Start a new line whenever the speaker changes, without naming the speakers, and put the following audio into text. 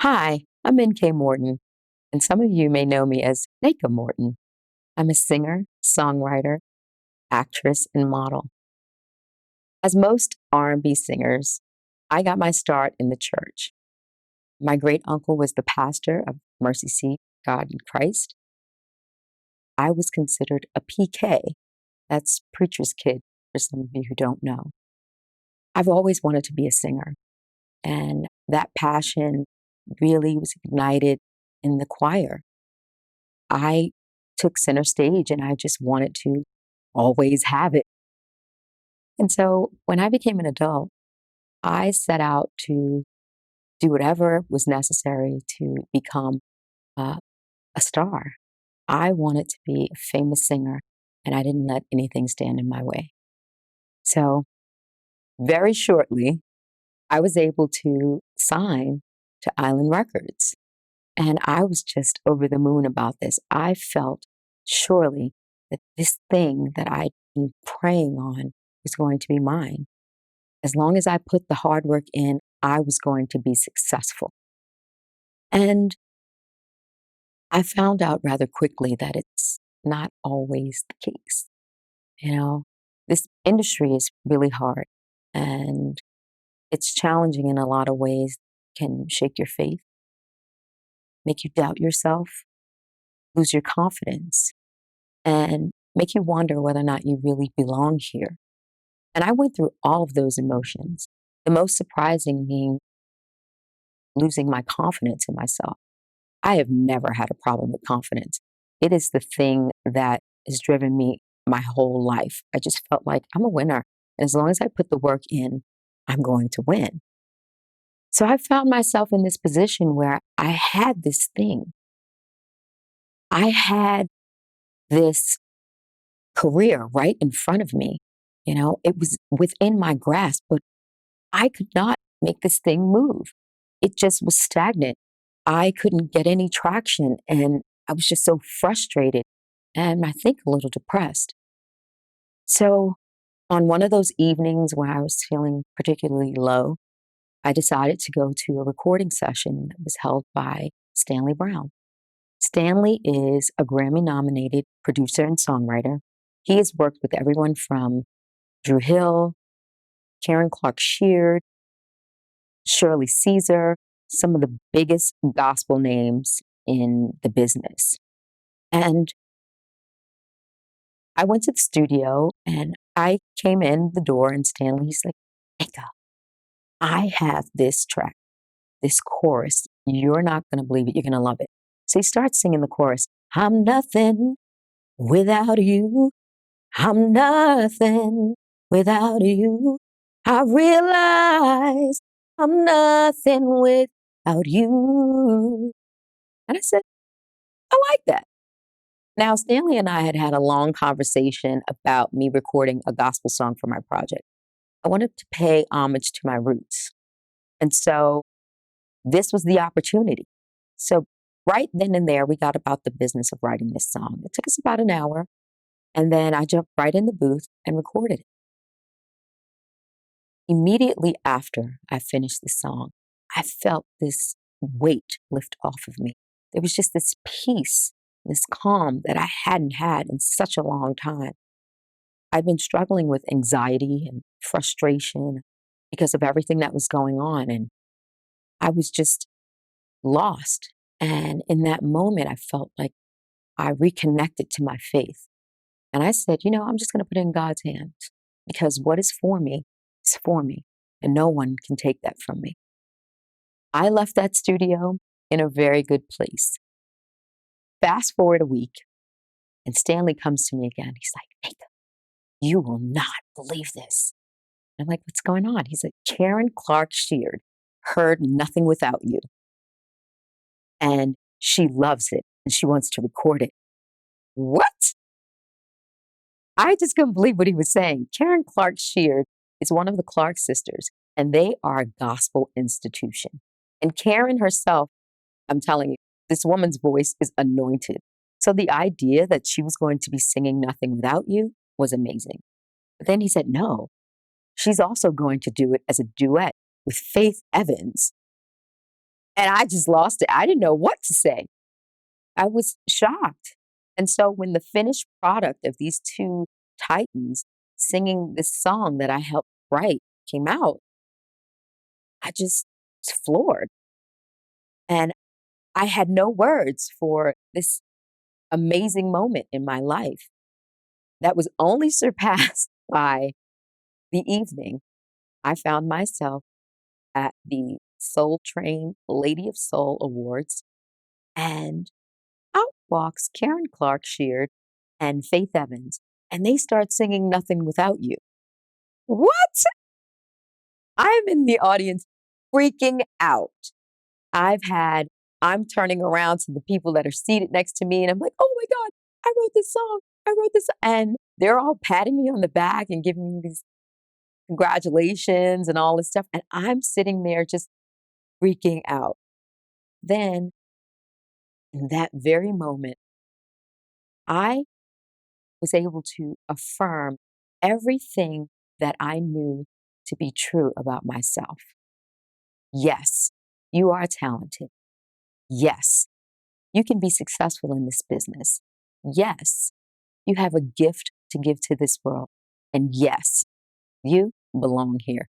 Hi, I'm N.K. Morton, and some of you may know me as Naka Morton. I'm a singer, songwriter, actress, and model. As most R&B singers, I got my start in the church. My great uncle was the pastor of Mercy Seat, God in Christ. I was considered a PK, that's preacher's kid for some of you who don't know. I've always wanted to be a singer, and that passion really was ignited in the choir. I took center stage and I just wanted to always have it. And so when I became an adult, I set out to do whatever was necessary to become uh, a star. I wanted to be a famous singer, and I didn't let anything stand in my way. So very shortly, I was able to sign to Island Records. And I was just over the moon about this. I felt surely that this thing that I'd been praying on was going to be mine. As long as I put the hard work in, I was going to be successful. And I found out rather quickly that it's not always the case. You know, this industry is really hard and it's challenging in a lot of ways, can shake your faith, make you doubt yourself, lose your confidence, and make you wonder whether or not you really belong here. And I went through all of those emotions, the most surprising being losing my confidence in myself. I have never had a problem with confidence. It is the thing that has driven me my whole life. I just felt like I'm a winner. And as long as I put the work in, I'm going to win. So I found myself in this position where I had this thing. I had this career right in front of me. You know, it was within my grasp, but I could not make this thing move. It just was stagnant. I couldn't get any traction and I was just so frustrated and I think a little depressed. So, on one of those evenings where I was feeling particularly low, I decided to go to a recording session that was held by Stanley Brown. Stanley is a Grammy nominated producer and songwriter. He has worked with everyone from Drew Hill, Karen Clark-Sheard, Shirley Caesar, some of the biggest gospel names in the business. And I went to the studio and I came in the door and Stanley's like, Eka, I have this track, this chorus. You're not going to believe it. You're going to love it. So he starts singing the chorus. I'm nothing without you. I'm nothing without you. I realize I'm nothing without you. And I said, I like that. Now, Stanley and I had had a long conversation about me recording a gospel song for my project. I wanted to pay homage to my roots. And so this was the opportunity. So right then and there, we got about the business of writing this song. It took us about an hour. And then I jumped right in the booth and recorded it. Immediately after I finished the song, I felt this weight lift off of me. There was just this peace, this calm that I hadn't had in such a long time. I've been struggling with anxiety and frustration because of everything that was going on, and I was just lost. And in that moment, I felt like I reconnected to my faith. And I said, I'm just going to put it in God's hands because what is for me is for me, and no one can take that from me. I left that studio in a very good place. Fast forward a week, and Stanley comes to me again. He's like, Nathan, you will not believe this. I'm like, what's going on? He's like, Karen Clark-Sheard heard Nothing Without You. And she loves it, and she wants to record it. What? I just couldn't believe what he was saying. Karen Clark-Sheard is one of the Clark sisters, and they are a gospel institution. And Karen herself, I'm telling you, this woman's voice is anointed. So the idea that she was going to be singing Nothing Without You was amazing. But then he said, no, she's also going to do it as a duet with Faith Evans. And I just lost it. I didn't know what to say. I was shocked. And so when the finished product of these two titans singing this song that I helped write came out, I just was floored. And I had no words for this amazing moment in my life that was only surpassed by the evening I found myself at the Soul Train Lady of Soul Awards, and out walks Karen Clark-Sheard and Faith Evans, and they start singing Nothing Without You. What? I'm in the audience freaking out. I'm turning around to the people that are seated next to me, and I'm like, oh my God, I wrote this song. I wrote this. And they're all patting me on the back and giving me these congratulations and all this stuff. And I'm sitting there just freaking out. Then, in that very moment, I was able to affirm everything that I knew to be true about myself. Yes, you are talented. Yes, you can be successful in this business. Yes, you have a gift to give to this world. And yes, you belong here.